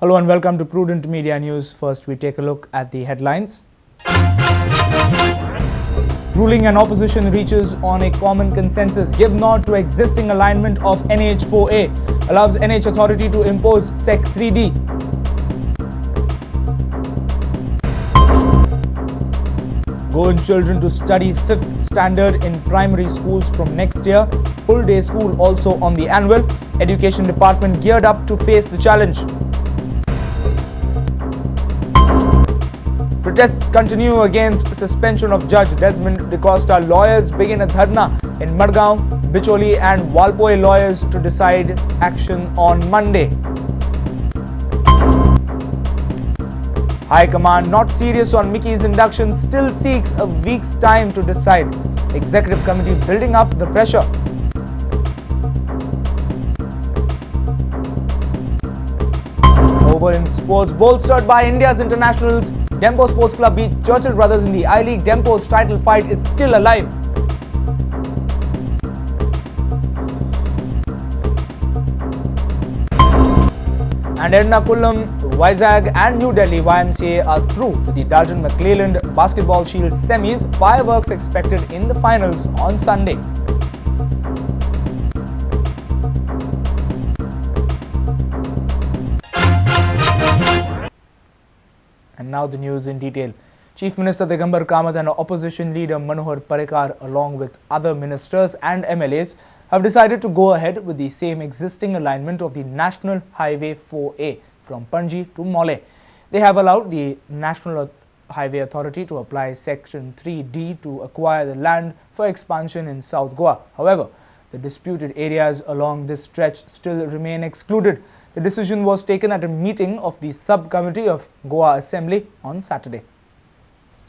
Hello and welcome to Prudent Media News. First, we take a look at the headlines. Ruling and opposition reaches on a common consensus. Give nod to existing alignment of NH4A. Allows NH authority to impose Sec 3D. Goan children to study 5th standard in primary schools from next year. Full day school also on the anvil. Education department geared up to face the challenge. Protests continue against suspension of Judge Desmond DaCosta. Lawyers begin a dharna in Madgaon, Bicholi and Walpoi. Lawyers to decide action on Monday. High Command not serious on Mickey's induction, still seeks a week's time to decide. Executive Committee building up the pressure. Over in sports, bolstered by India's internationals, Dempo Sports Club beat Churchill Brothers in the I-League. Dempo's title fight is still alive. And Ernakulam, Vizag and New Delhi YMCA are through to the Darjan McClelland Basketball Shield semis. Fireworks expected in the finals on Sunday. And now the news in detail. Chief Minister Digambar Kamath and opposition leader Manohar Parrikar, along with other ministers and MLAs, have decided to go ahead with the same existing alignment of the National Highway 4A from Panji to Mole. They have allowed the National Highway Authority to apply Section 3D to acquire the land for expansion in South Goa. However, the disputed areas along this stretch still remain excluded. The decision was taken at a meeting of the subcommittee of Goa Assembly on Saturday.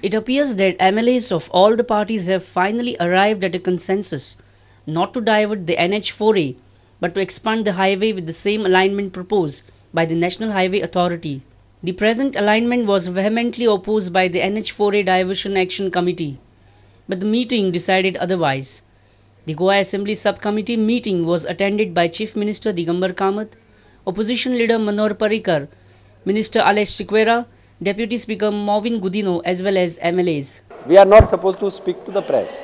It appears that MLAs of all the parties have finally arrived at a consensus not to divert the NH4A but to expand the highway with the same alignment proposed by the National Highway Authority. The present alignment was vehemently opposed by the NH4A Diversion Action Committee, but the meeting decided otherwise. The Goa Assembly subcommittee meeting was attended by Chief Minister Digambar Kamath, Opposition Leader Manohar Parrikar, Minister Alesh Sikwera, Deputy Speaker Movin Gudino as well as MLAs. We are not supposed to speak to the press.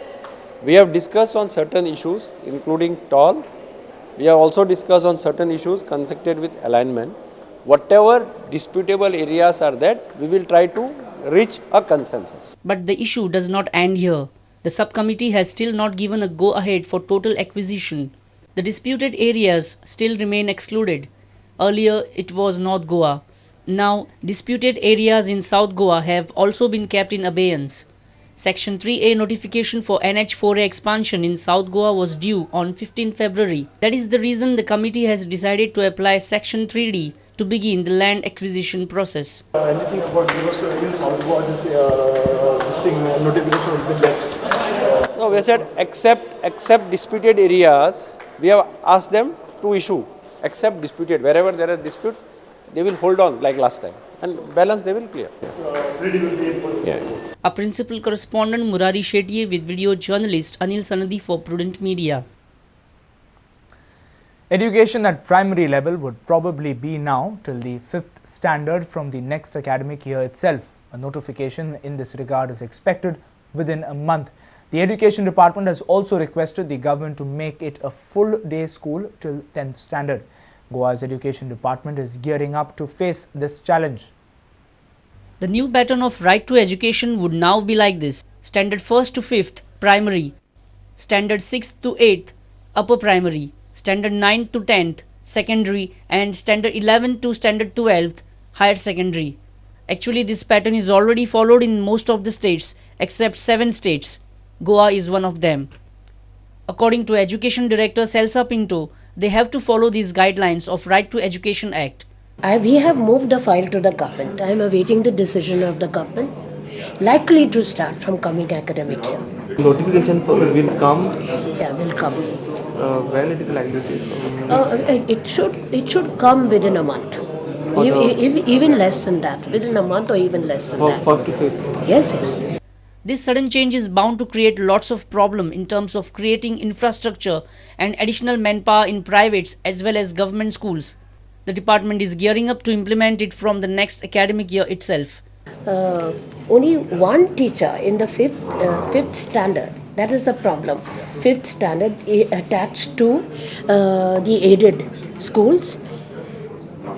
We have discussed on certain issues including toll. We have also discussed on certain issues connected with alignment. Whatever disputable areas are that, we will try to reach a consensus. But the issue does not end here. The subcommittee has still not given a go-ahead for total acquisition. The disputed areas still remain excluded. Earlier, it was North Goa. Now, disputed areas in South Goa have also been kept in abeyance. Section 3A notification for NH4A expansion in South Goa was due on 15 February. That is the reason the committee has decided to apply Section 3D to begin the land acquisition process. Anything about because in South Goa this thing notification will be lapsed? No, we said except disputed areas, we have asked them to issue. Except disputed, wherever there are disputes, they will hold on like last time, and balance they will clear. A principal correspondent Murari Shetye with video journalist Anil Sanadi for Prudent Media. Education at primary level would probably be now till the 5th standard from the next academic year itself. A notification in this regard is expected within a month. The Education Department has also requested the government to make it a full day school till 10th standard. Goa's Education Department is gearing up to face this challenge. The new pattern of right to education would now be like this: Standard 1st to 5th, primary; Standard 6th to 8th, upper primary; Standard 9th to 10th, secondary; and Standard 11th to Standard 12th, higher secondary. Actually, this pattern is already followed in most of the states except 7 states. Goa is one of them. According to Education Director Celsa Pinto, they have to follow these guidelines of Right to Education Act. We have moved the file to the government. I am awaiting the decision of the government, likely to start from coming academic year. Notification will come? Yeah, will come. When it is likely to? It should come within a month. Even less than that. Within a month or even less than that. 1st to 5th? Yes. This sudden change is bound to create lots of problem in terms of creating infrastructure and additional manpower in privates as well as government schools. The department is gearing up to implement it from the next academic year itself. Only one teacher in the fifth standard. That is the problem. Fifth standard attached to the aided schools,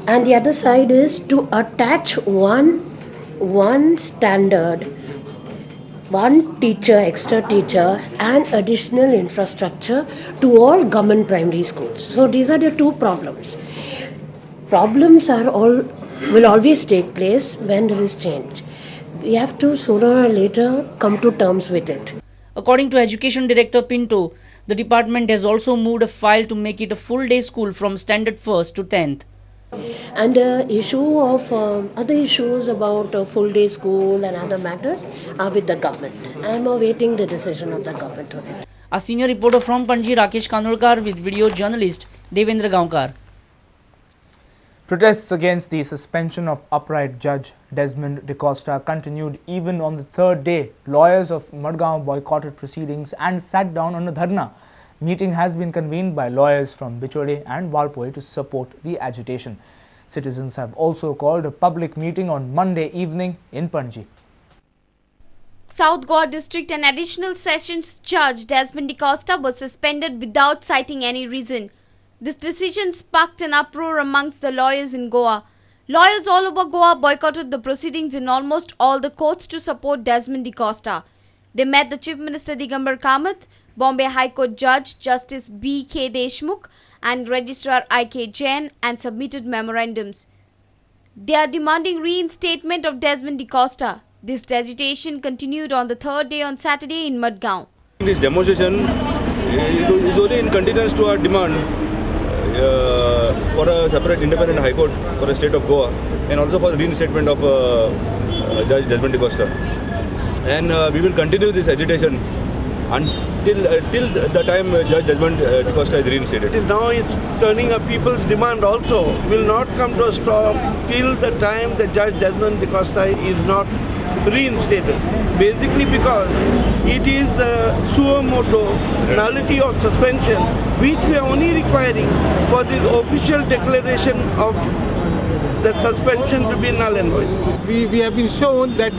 and the other side is to attach one standard, one teacher, extra teacher, and additional infrastructure to all government primary schools. So these are the two problems. Problems will always take place when there is change. We have to sooner or later come to terms with it. According to Education Director Pinto, the department has also moved a file to make it a full-day school from Standard 1st to 10th. And issue of other issues about full-day school and other matters are with the government. I am awaiting the decision of the government on it. A senior reporter from Panji, Rakesh Kanolkar, with video journalist Devendra Gaonkar. Protests against the suspension of upright Judge Desmond DaCosta continued even on the third day. Lawyers of Madgaon boycotted proceedings and sat down on a dharna. Meeting has been convened by lawyers from Bichole and Valpoi to support the agitation. Citizens have also called a public meeting on Monday evening in Panji. South Goa District and Additional Sessions Judge Desmond DaCosta was suspended without citing any reason. This decision sparked an uproar amongst the lawyers in Goa. Lawyers all over Goa boycotted the proceedings in almost all the courts to support Desmond DaCosta. They met the Chief Minister Digambar Kamath, Bombay High Court Judge Justice B.K. Deshmukh and Registrar I.K. Jain and submitted memorandums. They are demanding reinstatement of Desmond DaCosta. This agitation continued on the third day on Saturday in Madgaon. This demonstration is only in continuance to our demand for a separate independent High Court for the state of Goa and also for the reinstatement of Judge Desmond DaCosta. And we will continue this agitation till the time Judge Desmond DaCosta is reinstated. Now it's turning a people's demand also. Will not come to a stop till the time the Judge Desmond DaCosta is not reinstated. Basically because it is a suo motu nullity of suspension which we are only requiring for the official declaration of that suspension to be null and void. We have been shown that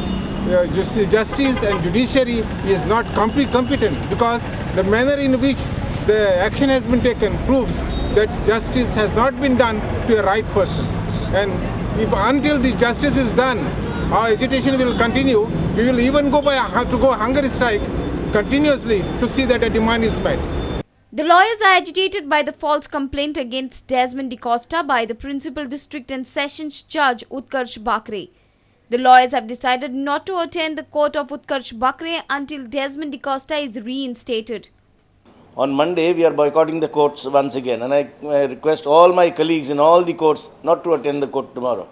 justice and judiciary is not competent because the manner in which the action has been taken proves that justice has not been done to a right person. And until the justice is done, our agitation will continue. We will even go hunger strike continuously to see that a demand is met. The lawyers are agitated by the false complaint against Desmond DaCosta by the Principal District and Sessions Judge Utkarsh Bakre. The lawyers have decided not to attend the court of Utkarsh Bakre until Desmond DaCosta is reinstated. On Monday, we are boycotting the courts once again, and I request all my colleagues in all the courts not to attend the court tomorrow,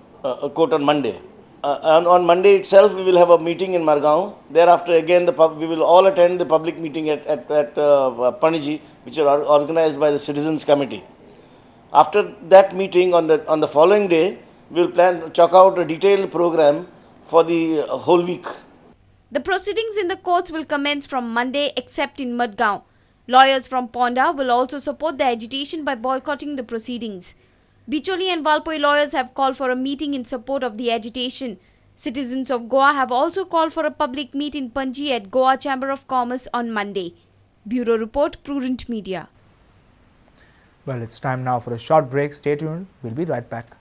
court on Monday. On Monday itself, we will have a meeting in Margaon. Thereafter, again, we will all attend the public meeting at Paniji, which are organized by the Citizens Committee. After that meeting, on the following day, we will chalk out a detailed program for the whole week. The proceedings in the courts will commence from Monday except in Madgaon. Lawyers from Ponda will also support the agitation by boycotting the proceedings. Bicholi and Valpoi lawyers have called for a meeting in support of the agitation. Citizens of Goa have also called for a public meet in Panji at Goa Chamber of Commerce on Monday. Bureau Report, Prudent Media. Well, it's time now for a short break. Stay tuned. We'll be right back.